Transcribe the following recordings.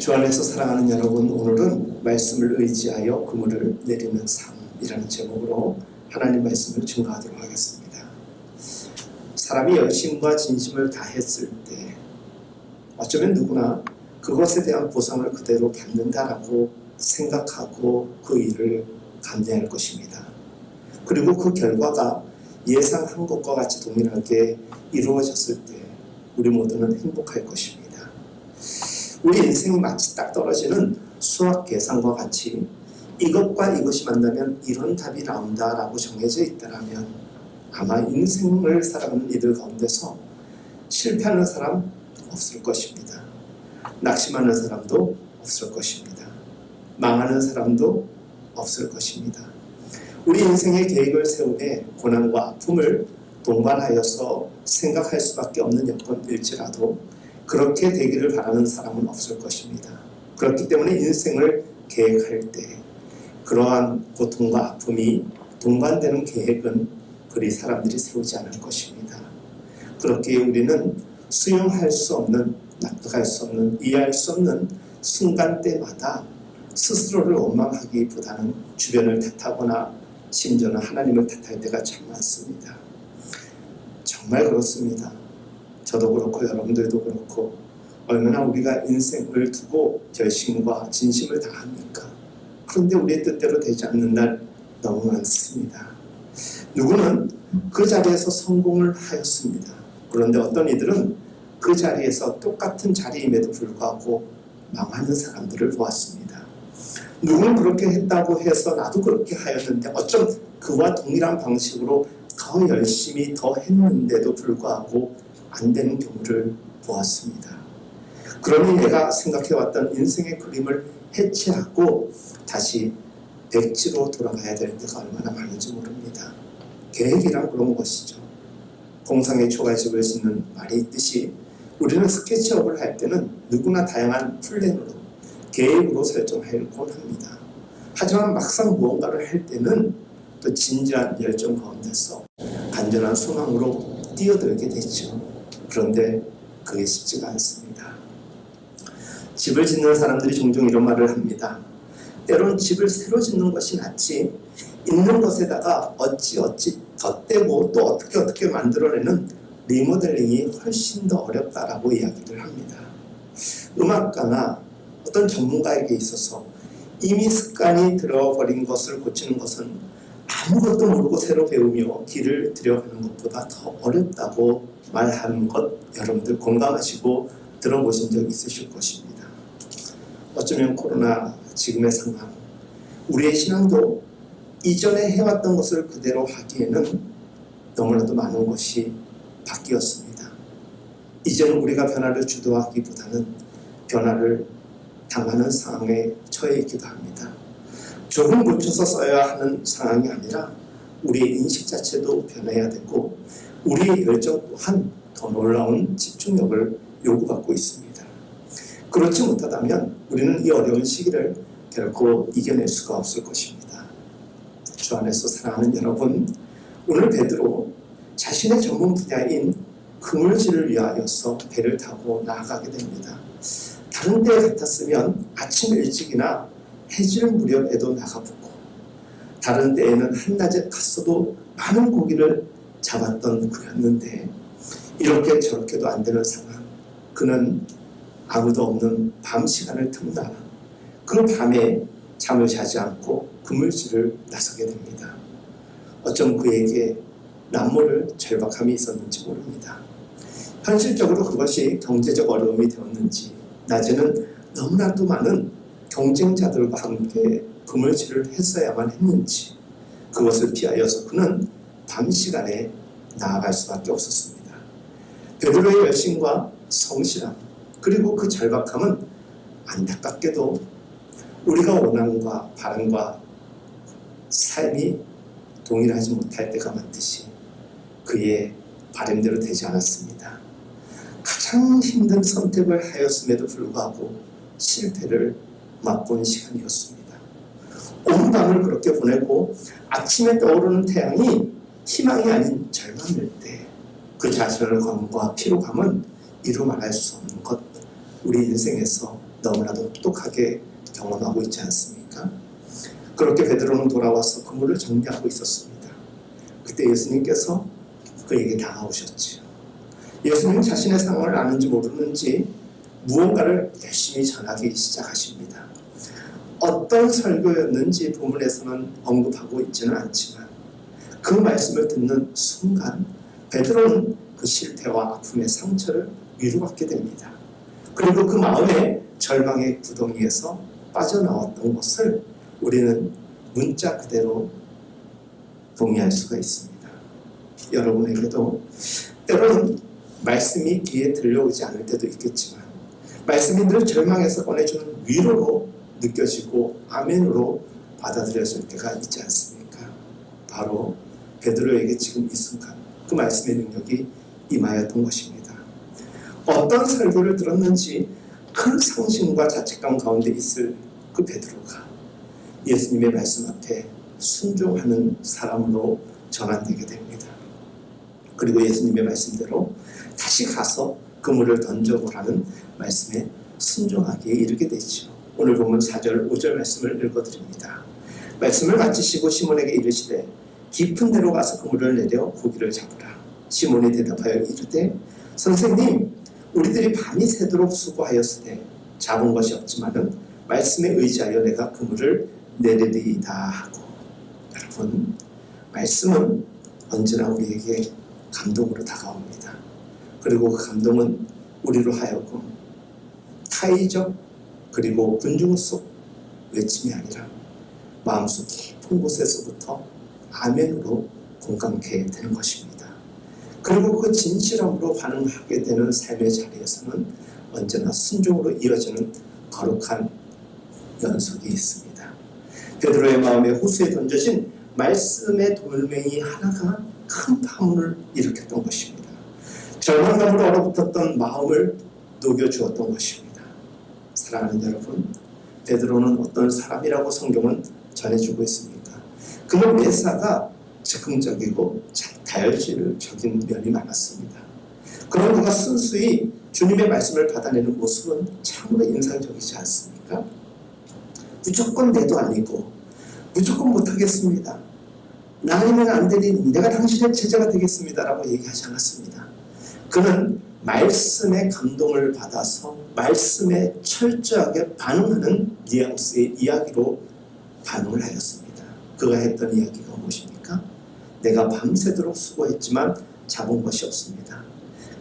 주 안에서 사랑하는 여러분, 오늘은 말씀을 의지하여 그물을 내리는 삶이라는 제목으로 하나님 말씀을 증거하도록 하겠습니다. 사람이 열심과 진심을 다했을 때 어쩌면 누구나 그것에 대한 보상을 그대로 받는다라고 생각하고 그 일을 감내할 것입니다. 그리고 그 결과가 예상한 것과 같이 동일하게 이루어졌을 때 우리 모두는 행복할 것입니다. 우리 인생이 마치 딱 떨어지는 수학 계산과 같이 이것과 이것이 만나면 이런 답이 나온다라고 정해져 있다면 아마 인생을 살아가는 이들 가운데서 실패하는 사람 없을 것입니다. 낙심하는 사람도 없을 것입니다. 망하는 사람도 없을 것입니다. 우리 인생의 계획을 세우되 고난과 아픔을 동반하여서 생각할 수밖에 없는 여건일지라도 그렇게 되기를 바라는 사람은 없을 것입니다. 그렇기 때문에 인생을 계획할 때 그러한 고통과 아픔이 동반되는 계획은 그리 사람들이 세우지 않을 것입니다. 그렇게 우리는 수용할 수 없는, 납득할 수 없는, 이해할 수 없는 순간대마다 스스로를 원망하기보다는 주변을 탓하거나 심지어는 하나님을 탓할 때가 참 많습니다. 정말 그렇습니다. 저도 그렇고 여러분들도 그렇고 얼마나 우리가 인생을 두고 열심과 진심을 다합니까? 그런데 우리의 뜻대로 되지 않는 날 너무 많습니다. 누구는 그 자리에서 성공을 하였습니다. 그런데 어떤 이들은 그 자리에서 똑같은 자리임에도 불구하고 망하는 사람들을 보았습니다. 누구는 그렇게 했다고 해서 나도 그렇게 하였는데 어쩜 그와 동일한 방식으로 더 열심히 더 했는데도 불구하고 안 되는 경우를 보았습니다. 그러니 내가 생각해왔던 인생의 그림을 해체하고 다시 백지로 돌아가야 될 때가 얼마나 많은지 모릅니다. 계획이란 그런 것이죠. 공상의 초가집을 짓는 말이 있듯이 우리는 스케치업을 할 때는 누구나 다양한 플랜으로 계획으로 설정하곤 합니다. 하지만 막상 무언가를 할 때는 또 진지한 열정 가운데서 간절한 소망으로 뛰어들게 되죠. 그런데 그게 쉽지가 않습니다. 집을 짓는 사람들이 종종 이런 말을 합니다. 때론 집을 새로 짓는 것이 낫지 있는 것에다가 어찌 덧대고 또 어떻게 만들어내는 리모델링이 훨씬 더 어렵다라고 이야기를 합니다. 음악가나 어떤 전문가에게 있어서 이미 습관이 들어버린 것을 고치는 것은 아무것도 모르고 새로 배우며 길을 들여가는 것보다 더 어렵다고 말하는 것 여러분들 공감하시고 들어보신 적 있으실 것입니다. 어쩌면 코로나 지금의 상황, 우리의 신앙도 이전에 해왔던 것을 그대로 하기에는 너무나도 많은 것이 바뀌었습니다. 이제는 우리가 변화를 주도하기보다는 변화를 당하는 상황에 처해 있기도 합니다. 조금 고쳐서 써야 하는 상황이 아니라 우리의 인식 자체도 변해야 되고 우리의 열정 또한 더 놀라운 집중력을 요구받고 있습니다. 그렇지 못하다면 우리는 이 어려운 시기를 결코 이겨낼 수가 없을 것입니다. 주 안에서 사랑하는 여러분, 오늘 베드로 자신의 전문 분야인 그물질을 위하여서 배를 타고 나아가게 됩니다. 다른 때 같았으면 아침 일찍이나 해질 무렵에도 나가보고 다른 때에는 한낮에 갔어도 많은 고기를 잡았던 그였는데 이렇게 저렇게도 안 되는 상황, 그는 아무도 없는 밤 시간을 틈나 그 밤에 잠을 자지 않고 그물질을 나서게 됩니다. 어쩜 그에게 남모를 절박함이 있었는지 모릅니다. 현실적으로 그것이 경제적 어려움이 되었는지 낮에는 너무나도 많은 경쟁자들과 함께 그물질을 했어야만 했는지 그것을 피하여서 그는 밤 시간에 나아갈 수밖에 없었습니다. 베드로의 열심과 성실함 그리고 그 절박함은 안타깝게도 우리가 원함과 바람과 삶이 동일하지 못할 때가 많듯이 그의 바람대로 되지 않았습니다. 가장 힘든 선택을 하였음에도 불구하고 실패를 맛본 시간이었습니다. 온 밤을 그렇게 보내고 아침에 떠오르는 태양이 희망이 아닌 절망일 때 그 자신의 검과 피로감은 이루 말할 수 없는 것, 우리 인생에서 너무나도 똑똑하게 경험하고 있지 않습니까? 그렇게 베드로는 돌아와서 그물을 정리하고 있었습니다. 그때 예수님께서 그에게 다가오셨지요. 예수님은 자신의 상황을 아는지 모르는지 무언가를 열심히 전하기 시작하십니다. 어떤 설교였는지 본문에서는 언급하고 있지는 않지만 그 말씀을 듣는 순간 베드로는 그 실패와 아픔의 상처를 위로받게 됩니다. 그리고 그 마음의 절망의 구덩이에서 빠져나왔던 것을 우리는 문자 그대로 동의할 수가 있습니다. 여러분에게도 때로는 말씀이 귀에 들려오지 않을 때도 있겠지만 말씀이 늘 절망에서 꺼내주는 위로로 느껴지고 아멘으로 받아들여질 때가 있지 않습니까? 바로 베드로에게 지금 이 순간 그 말씀의 능력이 임하였던 것입니다. 어떤 설교를 들었는지 큰 상심과 자책감 가운데 있을 그 베드로가 예수님의 말씀 앞에 순종하는 사람으로 전환되게 됩니다. 그리고 예수님의 말씀대로 다시 가서 그물을 던져보라는 말씀에 순종하기에 이르게 되죠. 오늘 본문 4절 5절 말씀을 읽어드립니다. 말씀을 마치시고 시몬에게 이르시되 깊은 데로 가서 그물을 내려 고기를 잡으라. 시몬이 대답하여 이르되 선생님 우리들이 밤이 새도록 수고하였으되 잡은 것이 없지만은 말씀에 의지하여 내가 그물을 내리리이다 하고. 여러분, 말씀은 언제나 우리에게 감동으로 다가옵니다. 그리고 그 감동은 우리로 하여금 타의적 그리고 군중 속 외침이 아니라 마음속 깊은 곳에서부터 아멘으로 공감케 되는 것입니다. 그리고 그 진실함으로 반응하게 되는 삶의 자리에서는 언제나 순종으로 이어지는 거룩한 연속이 있습니다. 베드로의 마음에 호수에 던져진 말씀의 돌멩이 하나가 큰 파문을 일으켰던 것입니다. 절망감으로 얼어붙었던 마음을 녹여주었던 것입니다. 사랑하는 여러분, 베드로는 어떤 사람이라고 성경은 전해주고 있습니까? 그는 매사가 즉흥적이고 다혈질적인 면이 많았습니다. 그런 그가 순수히 주님의 말씀을 받아내는 모습은 참으로 인상적이지 않습니까? 무조건 내도 아니고 무조건 못하겠습니다. 나 아니면 안 되니 내가 당신의 제자가 되겠습니다 라고 얘기하지 않았습니다. 그는 말씀의 감동을 받아서 말씀에 철저하게 반응하는 뉘앙스의 이야기로 반응을 하였습니다. 그가 했던 이야기가 무엇입니까? 내가 밤새도록 수고했지만 잡은 것이 없습니다.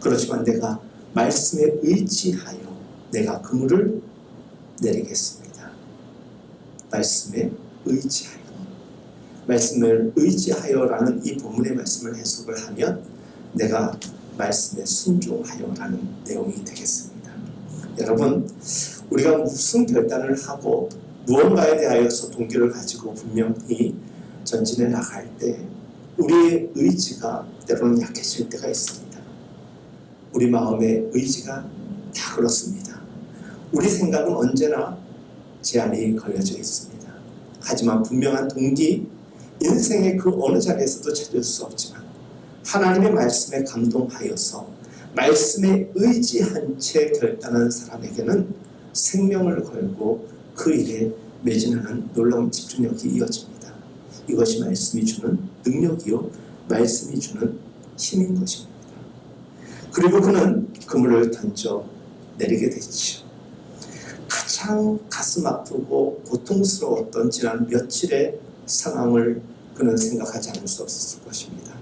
그렇지만 내가 말씀에 의지하여 내가 그물을 내리겠습니다. 말씀에 의지하여. 말씀을 의지하여라는 이 본문의 말씀을 해석을 하면 내가 말씀에 순종하여라는 내용이 되겠습니다. 여러분, 우리가 무슨 결단을 하고 무언가에 대하여서 동기를 가지고 분명히 전진해 나갈 때 우리의 의지가 때로는 약해질 때가 있습니다. 우리 마음의 의지가 다 그렇습니다. 우리 생각은 언제나 제한이 걸려져 있습니다. 하지만 분명한 동기, 인생의 그 어느 자리에서도 찾을 수 없지만 하나님의 말씀에 감동하여서 말씀에 의지한 채 결단한 사람에게는 생명을 걸고 그 일에 매진하는 놀라운 집중력이 이어집니다. 이것이 말씀이 주는 능력이요 말씀이 주는 힘인 것입니다. 그리고 그는 그물을 던져 내리게 됐죠. 가장 가슴 아프고 고통스러웠던 지난 며칠의 상황을 그는 생각하지 않을 수 없었을 것입니다.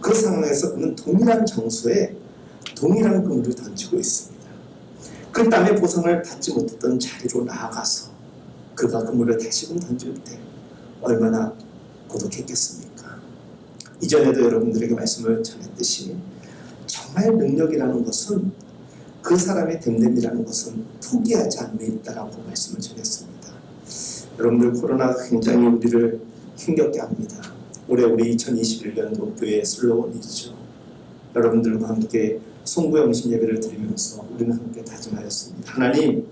그 상황에서 그는 동일한 장소에 동일한 그물을 던지고 있습니다. 그 땀의 보상을 받지 못했던 자리로 나아가서 그가 그물을 다시금 던질 때 얼마나 고독했겠습니까? 이전에도 여러분들에게 말씀을 전했듯이 정말 능력이라는 것은 그 사람의 됨됨이라는 것은 포기하지 않음에 있다라고 말씀을 전했습니다. 여러분들, 코로나가 굉장히 우리를 힘겹게 합니다. 올해 우리 2021년도 교회의 슬로건이죠. 여러분들과 함께 송구영신 예배를 드리면서 우리는 함께 다짐하였습니다. 하나님,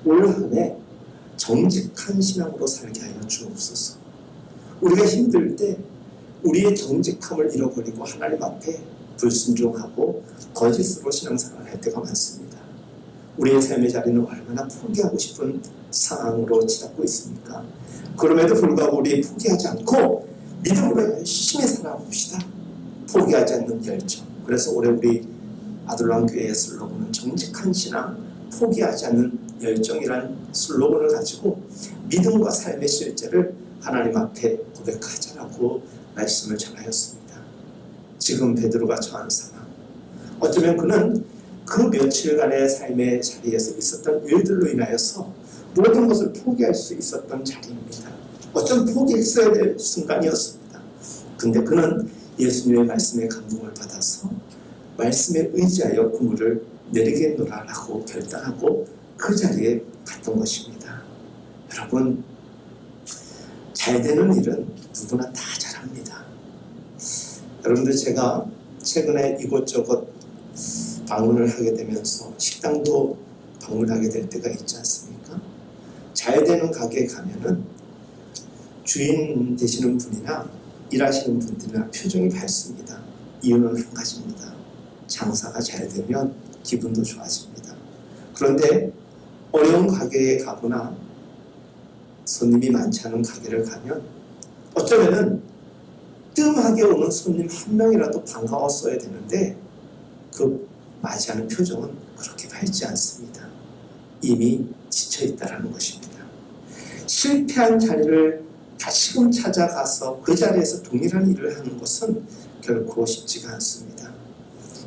올 한 해 정직한 신앙으로 살게 하여 주옵소서. 우리가 힘들 때 우리의 정직함을 잃어버리고 하나님 앞에 불순종하고 거짓으로 신앙생활을 할 때가 많습니다. 우리의 삶의 자리는 얼마나 포기하고 싶은 상황으로 치닫고 있습니까? 그럼에도 불구하고 우리 포기하지 않고 믿음으로 열심히 살아봅시다. 포기하지 않는 열정. 그래서 올해 우리 아들람 교회의 슬로건은 정직한 신앙, 포기하지 않는 열정이라는 슬로건을 가지고 믿음과 삶의 실제를 하나님 앞에 고백하자라고 말씀을 전하였습니다. 지금 베드로가 처한 상황, 어쩌면 그는 그 며칠간의 삶의 자리에서 있었던 일들로 인하여서 모든 것을 포기할 수 있었던 자리입니다. 어쩜 포기했어야 될 순간이었습니다. 근데 그는 예수님의 말씀에 감동을 받아서 말씀에 의지하여 그물을 내리겠노라라고 결단하고 그 자리에 갔던 것입니다. 여러분, 잘 되는 일은 누구나 다 잘합니다. 여러분들, 제가 최근에 이곳저곳 방문을 하게 되면서 식당도 방문하게 될 때가 있지 않습니까? 잘 되는 가게에 가면은 주인 되시는 분이나 일하시는 분들이나 표정이 밝습니다. 이유는 한 가지입니다. 장사가 잘 되면 기분도 좋아집니다. 그런데 어려운 가게에 가거나 손님이 많지 않은 가게를 가면 어쩌면은 뜸하게 오는 손님 한 명이라도 반가웠어야 되는데 그 맞이하는 표정은 그렇게 밝지 않습니다. 이미 지쳐있다라는 것입니다. 실패한 자리를 다시금 찾아가서 그 자리에서 동일한 일을 하는 것은 결코 쉽지가 않습니다.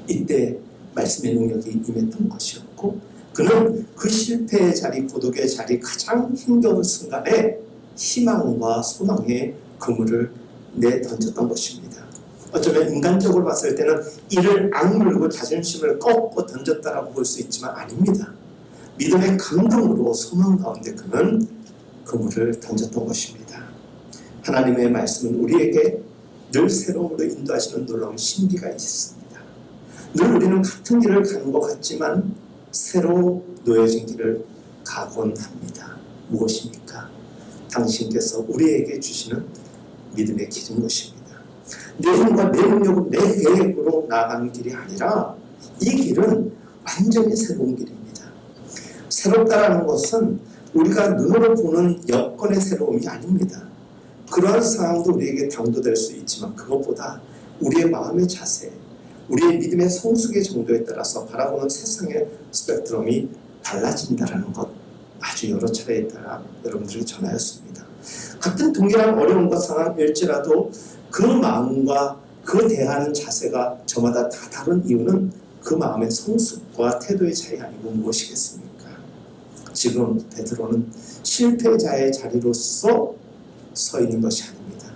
이때 말씀의 능력이 임했던 것이었고, 그는 그 실패의 자리, 고독의 자리, 가장 힘겨운 순간에 희망과 소망의 그물을 내던졌던 것입니다. 어쩌면 인간적으로 봤을 때는 이를 악물고 자존심을 꺾고 던졌다라고 볼 수 있지만 아닙니다. 믿음의 감동으로 소망 가운데 그는 그물을 던졌던 것입니다. 하나님의 말씀은 우리에게 늘 새로움으로 인도하시는 놀라운 신비가 있습니다. 늘 우리는 같은 길을 가는 것 같지만 새로 놓여진 길을 가곤 합니다. 무엇입니까? 당신께서 우리에게 주시는 믿음의 길인 것입니다. 내 힘과 내 능력으로 내 계획으로 나아가는 길이 아니라 이 길은 완전히 새로운 길입니다. 새롭다라는 것은 우리가 눈으로 보는 여건의 새로움이 아닙니다. 그러한 상황도 우리에게 당도될 수 있지만 그것보다 우리의 마음의 자세, 우리의 믿음의 성숙의 정도에 따라서 바라보는 세상의 스펙트럼이 달라진다는 것, 아주 여러 차례에 따라 여러분들에게 전하였습니다. 같은 동일한 어려움과 상황일지라도 그 마음과 그 대하는 자세가 저마다 다 다른 이유는 그 마음의 성숙과 태도의 차이 아니고 무엇이겠습니까? 지금 베드로는 실패자의 자리로서 서 있는 것이 아닙니다.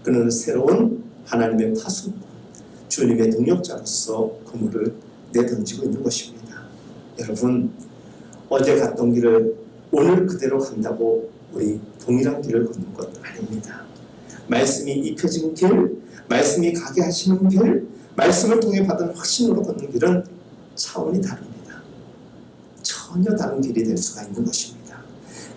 그는 새로운 하나님의 파수꾼, 주님의 동역자로서 그물을 내던지고 있는 것입니다. 여러분, 어제 갔던 길을 오늘 그대로 간다고 우리 동일한 길을 걷는 것 아닙니다. 말씀이 입혀진 길, 말씀이 가게 하시는 길, 말씀을 통해 받은 확신으로 걷는 길은 차원이 다릅니다. 전혀 다른 길이 될 수가 있는 것입니다.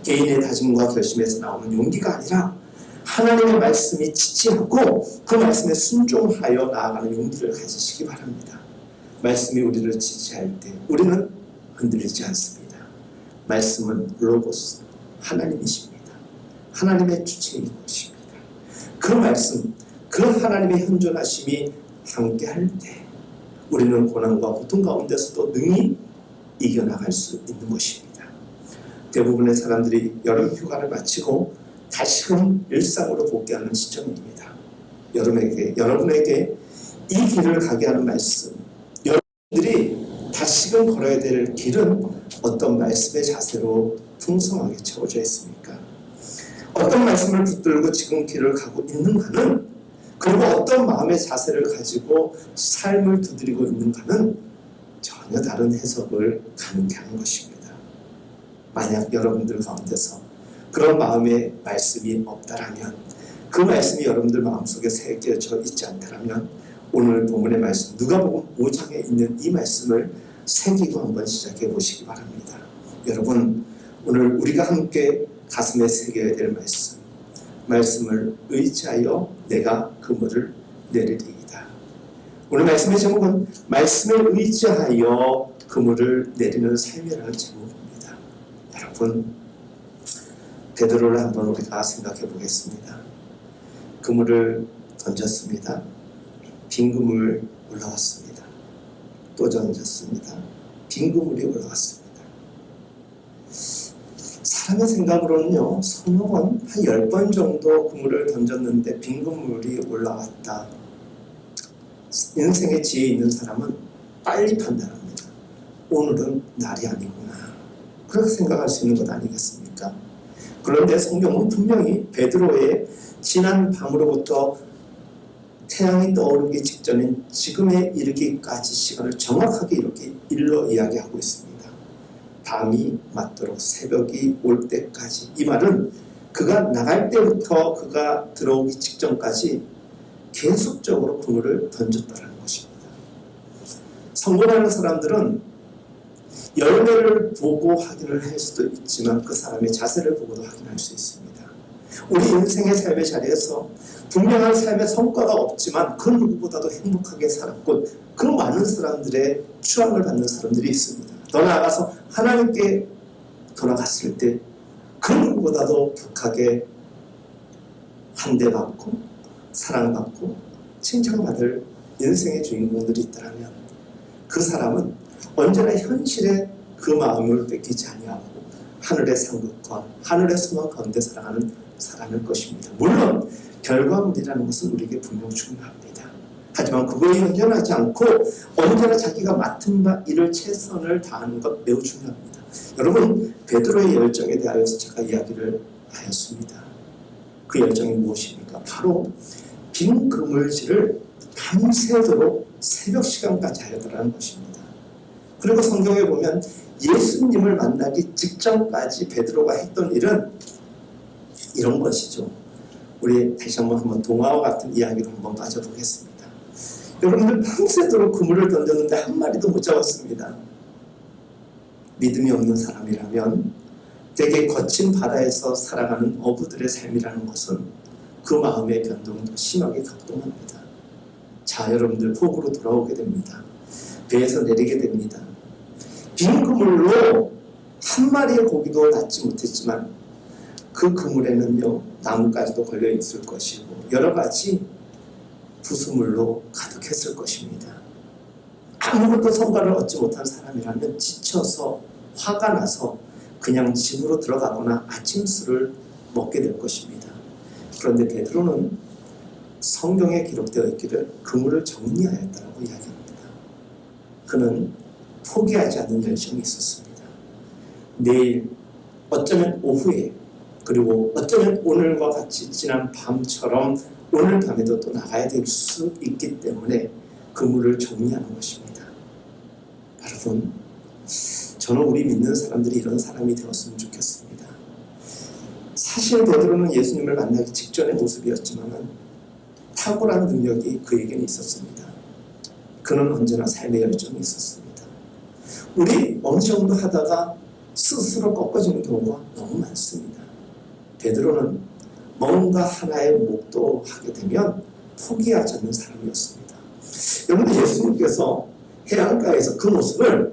개인의 다짐과 결심에서 나오는 용기가 아니라 하나님의 말씀이 지지하고 그 말씀에 순종하여 나아가는 용기를 가지시기 바랍니다. 말씀이 우리를 지지할 때 우리는 흔들리지 않습니다. 말씀은 로고스, 하나님이십니다. 하나님의 주체인 것입니다. 그 말씀, 그 하나님의 현존하심이 함께할 때 우리는 고난과 고통 가운데서도 능히 이겨나갈 수 있는 것입니다. 대부분의 사람들이 여름 휴가를 마치고 다시금 일상으로 복귀하는 시점입니다. 여러분에게 이 길을 가게 하는 말씀, 여러분들이 다시금 걸어야 될 길은 어떤 말씀의 자세로 풍성하게 채워져 있습니까? 어떤 말씀을 붙들고 지금 길을 가고 있는가는, 그리고 어떤 마음의 자세를 가지고 삶을 두드리고 있는가는 전혀 다른 해석을 가능케 하는 것입니다. 만약 여러분들 가운데서 그런 마음의 말씀이 없다라면, 그 말씀이 여러분들 마음속에 새겨져 있지 않다라면 오늘 본문의 말씀, 누가복음 5장에 있는 이 말씀을 새기고 한번 시작해 보시기 바랍니다. 여러분, 오늘 우리가 함께 가슴에 새겨야 될 말씀을 의지하여 내가 그물을 내리리이다. 오늘 말씀의 제목은 말씀을 의지하여 그물을 내리는 삶이라는 제목입니다. 여러분, 베드로를 한번 우리가 생각해 보겠습니다. 그물을 던졌습니다. 빈 그물 올라왔습니다. 또 던졌습니다. 빈 그물이 올라왔습니다. 사람의 생각으로는요, 성경은 한 10번 정도 그물을 던졌는데 빈 그물이 올라왔다. 인생의 지혜 있는 사람은 빨리 판단합니다. 오늘은 날이 아니구나. 그렇게 생각할 수 있는 것 아니겠습니까? 그런데 성경은 분명히 베드로의 지난 밤으로부터 태양이 떠오르기 직전인 지금에 이르기까지 시간을 정확하게 이렇게 일러 이야기하고 있습니다. 밤이 맞도록 새벽이 올 때까지. 이 말은 그가 나갈 때부터 그가 들어오기 직전까지 계속적으로 그물을 던졌다는 것입니다. 성공하는 사람들은 열매를 보고 확인을 할 수도 있지만 그 사람의 자세를 보고도 확인할 수 있습니다. 우리 인생의 삶의 자리에서 분명한 삶의 성과가 없지만 그 누구보다도 행복하게 살았고 그 많은 사람들의 추앙을 받는 사람들이 있습니다. 더 나아가서 하나님께 돌아갔을 때 그 누구보다도 격하게 환대받고 사랑받고 칭찬받을 인생의 주인공들이 있다면 그 사람은 언제나 현실에 그 마음을 뺏기지 아니하고 하늘의 상급과 하늘의 소망 가운데 살아가는 사람일 것입니다. 물론 결과물이라는 것은 우리에게 분명 중요합니다. 하지만 그거에 연연하지 않고 언제나 자기가 맡은 바 일을 최선을 다하는 것 매우 중요합니다. 여러분, 베드로의 열정에 대하여서 제가 이야기를 하였습니다. 그 열정이 무엇입니까? 바로 빈 그물질을 밤새도록 새벽 시간까지 하였다는 것입니다. 그리고 성경에 보면 예수님을 만나기 직전까지 베드로가 했던 일은 이런 것이죠. 우리 다시 한번 동화와 같은 이야기로 한번 빠져보겠습니다. 여러분들 밤새도록 그물을 던졌는데 한 마리도 못 잡았습니다. 믿음이 없는 사람이라면 되게 거친 바다에서 살아가는 어부들의 삶이라는 것은 그 마음의 변동도 심하게 격동합니다. 자, 여러분들 폭우로 돌아오게 됩니다. 배에서 내리게 됩니다. 빈 그물로 한 마리의 고기도 낳지 못했지만 그 그물에는요, 나뭇가지도 걸려 있을 것이고 여러 가지 부수물로 가득했을 것입니다. 아무것도 성과를 얻지 못한 사람이라면 지쳐서 화가 나서 그냥 집으로 들어가거나 아침술을 먹게 될 것입니다. 그런데 베드로는 성경에 기록되어 있기를 그물을 정리하였다고 이야기합니다. 그는 포기하지 않는 열정이 있었습니다. 내일, 어쩌면 오후에, 그리고 어쩌면 오늘과 같이 지난 밤처럼 오늘 밤에도 또 나가야 될 수 있기 때문에 그물을 정리하는 것입니다. 여러분, 저는 우리 믿는 사람들이 이런 사람이 되었으면 좋겠습니다. 사실 베드로는 예수님을 만나기 직전의 모습이었지만 탁월한 능력이 그에게는 있었습니다. 그는 언제나 삶의 열정이 있었습니다. 우리 어느 정도 하다가 스스로 꺾어지는 경우가 너무 많습니다. 베드로는 뭔가 하나에 목도하게 되면 포기하지 않는 사람이었습니다. 여러분, 예수님께서 해안가에서 그 모습을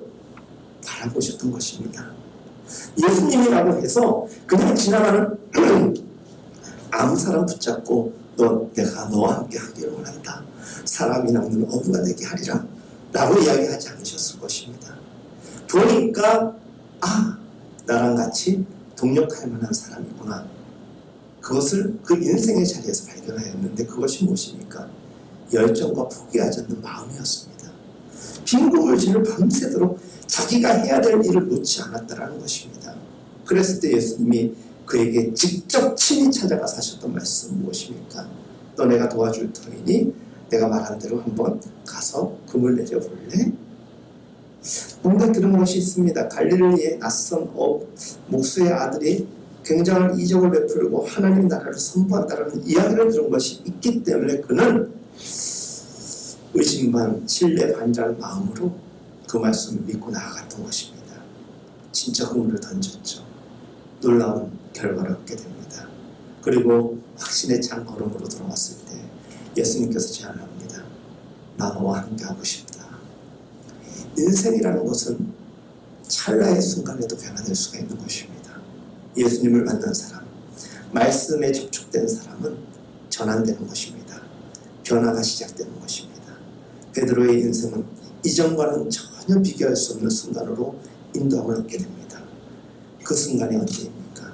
바라보셨던 것입니다. 예수님이라고 해서 그냥 지나가는 아무 사람 붙잡고 내가 너와 함께 하기를 원한다. 사람이 남는 어부가 되게 하리라. 라고 이야기하지 않으셨을 것입니다. 보니까 나랑 같이 동력할 만한 사람이구나. 그것을 그 인생의 자리에서 발견하였는데 그것이 무엇입니까? 열정과 포기하지 않는 마음이었습니다. 빈 그물질을 밤새도록 자기가 해야 될 일을 놓지 않았다는 것입니다. 그랬을 때 예수님이 그에게 직접 친히 찾아가서 하셨던 말씀은 무엇입니까? 너 내가 도와줄 터이니 내가 말한 대로 한번 가서 그물 내려볼래? 뭔가 들은 것이 있습니다. 갈릴리의 낯선 목수의 아들이 굉장한 이적을 베풀고 하나님 나라를 선포한다는 이야기를 들은 것이 있기 때문에 그는 의심 반 신뢰 반절 마음으로 그 말씀을 믿고 나아갔던 것입니다. 진짜 그물을 던졌죠. 놀라운 결과를 얻게 됩니다. 그리고 확신의 찬 걸음으로 돌아왔을 때 예수님께서 제안합니다. 나 너와 함께 하고 싶다. 인생이라는 것은 찰나의 순간에도 변화될 수가 있는 것입니다. 예수님을 만난 사람, 말씀에 접촉된 사람은 전환되는 것입니다. 변화가 시작되는 것입니다. 베드로의 인생은 이전과는 전혀 비교할 수 없는 순간으로 인도함을 얻게 됩니다. 그 순간이 언제입니까?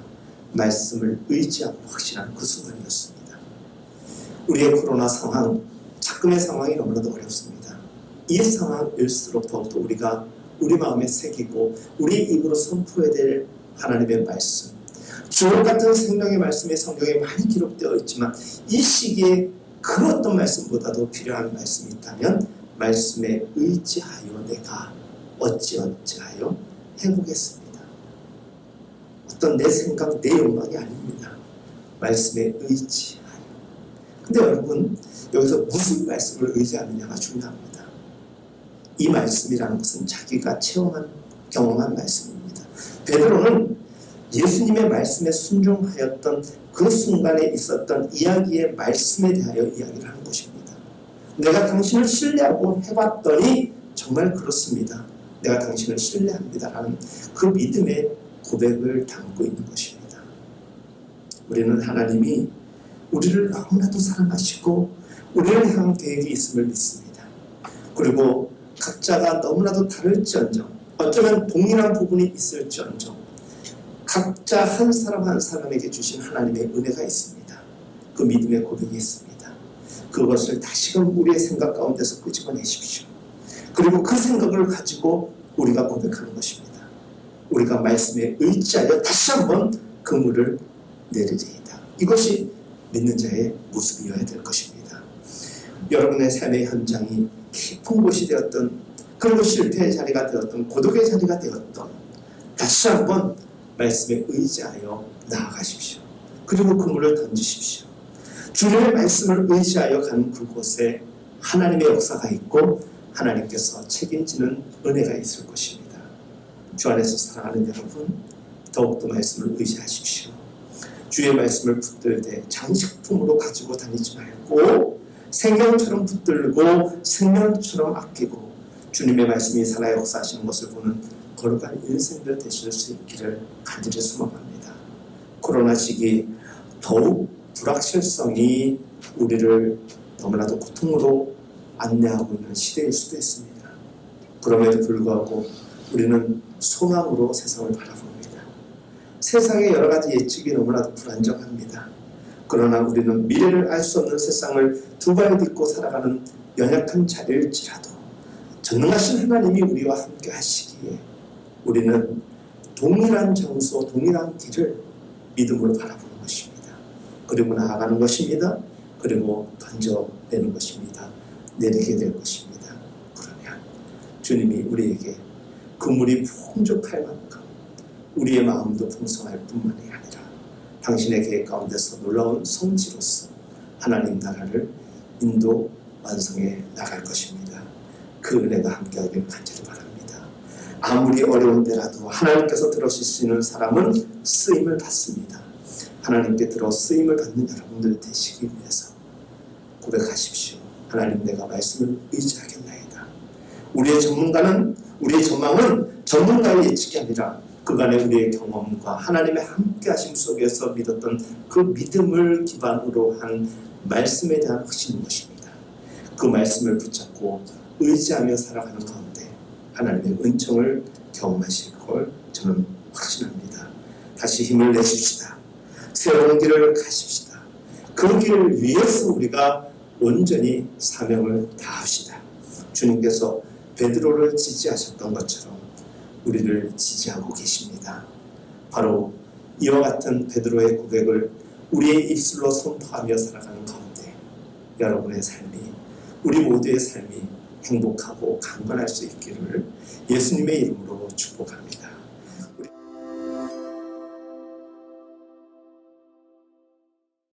말씀을 의지하고 확신한 그 순간이었습니다. 우리의 코로나 상황, 작금의 상황이 너무나도 어렵습니다. 이 상황일수록 더욱더 우리가 우리 마음에 새기고 우리 입으로 선포해야 될 하나님의 말씀, 주옥 같은 생명의 말씀이 성경에 많이 기록되어 있지만 이 시기에 그 어떤 말씀보다도 필요한 말씀이 있다면 말씀에 의지하여 내가 어찌하여 해보겠습니다. 어떤 내 생각, 내 욕망이 아닙니다. 말씀에 의지하여. 근데 여러분, 여기서 무슨 말씀을 의지하느냐가 중요합니다. 이 말씀이라는 것은 자기가 체험한, 경험한 말씀입니다. 베드로는 예수님의 말씀에 순종하였던 그 순간에 있었던 이야기의 말씀에 대하여 이야기를 하는 것입니다. 내가 당신을 신뢰하고 해봤더니 정말 그렇습니다. 내가 당신을 신뢰합니다. 라는 그 믿음의 고백을 담고 있는 것입니다. 우리는 하나님이 우리를 너무나도 사랑하시고 우리를 향한 계획이 있음을 믿습니다. 그리고 각자가 너무나도 다를지언정, 어쩌면 동일한 부분이 있을지언정 각자 한 사람 한 사람에게 주신 하나님의 은혜가 있습니다. 그 믿음의 고백이 있습니다. 그것을 다시금 우리의 생각 가운데서 끄집어내십시오. 그리고 그 생각을 가지고 우리가 고백하는 것입니다. 우리가 말씀에 의지하여 다시 한번 그물을 내리리이다. 이것이 믿는 자의 모습이어야 될 것입니다. 여러분의 삶의 현장이 깊은 곳이 되었던, 그리고 실패의 자리가 되었던, 고독의 자리가 되었던, 다시 한번 말씀에 의지하여 나아가십시오. 그리고 그물을 던지십시오. 주님의 말씀을 의지하여 가는 그곳에 하나님의 역사가 있고 하나님께서 책임지는 은혜가 있을 것입니다. 주 안에서 사랑하는 여러분, 더욱더 말씀을 의지하십시오. 주의 말씀을 붙들되 장식품으로 가지고 다니지 말고 생명처럼 붙들고 생명처럼 아끼고 주님의 말씀이 살아 역사하시는 것을 보는 거룩한 인생들 되실 수 있기를 간절히 소망합니다. 코로나 시기 더욱 불확실성이 우리를 너무나도 고통으로 안내하고 있는 시대일 수도 있습니다. 그럼에도 불구하고 우리는 소망으로 세상을 바라봅니다. 세상의 여러 가지 예측이 너무나도 불안정합니다. 그러나 우리는 미래를 알 수 없는 세상을 두 발 딛고 살아가는 연약한 자일지라도 전능하신 하나님이 우리와 함께 하시기에 우리는 동일한 장소, 동일한 길을 믿음으로 바라보는 것입니다. 그리고 나아가는 것입니다. 그리고 던져내는 것입니다. 내리게 될 것입니다. 그러면 주님이 우리에게 그물이 풍족할 만큼 우리의 마음도 풍성할 뿐만이 아니라 당신의 계획 가운데서 놀라운 성지로서 하나님 나라를 인도 완성해 나갈 것입니다. 그 은혜가 함께하길 간절히 바랍니다. 아무리 어려운 때라도 하나님께서 들어주시는 사람은 쓰임을 받습니다. 하나님께 들어 쓰임을 받는 여러분들 되시기 위해서 고백하십시오. 하나님, 내가 말씀을 의지하겠나이다. 우리의 전망은 전문가의 예측이 아니라 그간의 우리의 경험과 하나님의 함께하심 속에서 믿었던 그 믿음을 기반으로 한 말씀에 대한 확신인 것입니다. 그 말씀을 붙잡고 의지하며 살아가는 가운데 하나님의 은총을 경험하실 걸 저는 확신합니다. 다시 힘을 내십시다. 새로운 길을 가십시다. 그 길을 위해서 우리가 온전히 사명을 다합시다. 주님께서 베드로를 지지하셨던 것처럼 우리를 지지하고 계십니다. 바로 이와 같은 베드로의 고백을 우리의 입술로 선포하며 살아가는 가운데 여러분의 삶이, 우리 모두의 삶이 행복하고 강건할 수 있기를 예수님의 이름으로 축복합니다.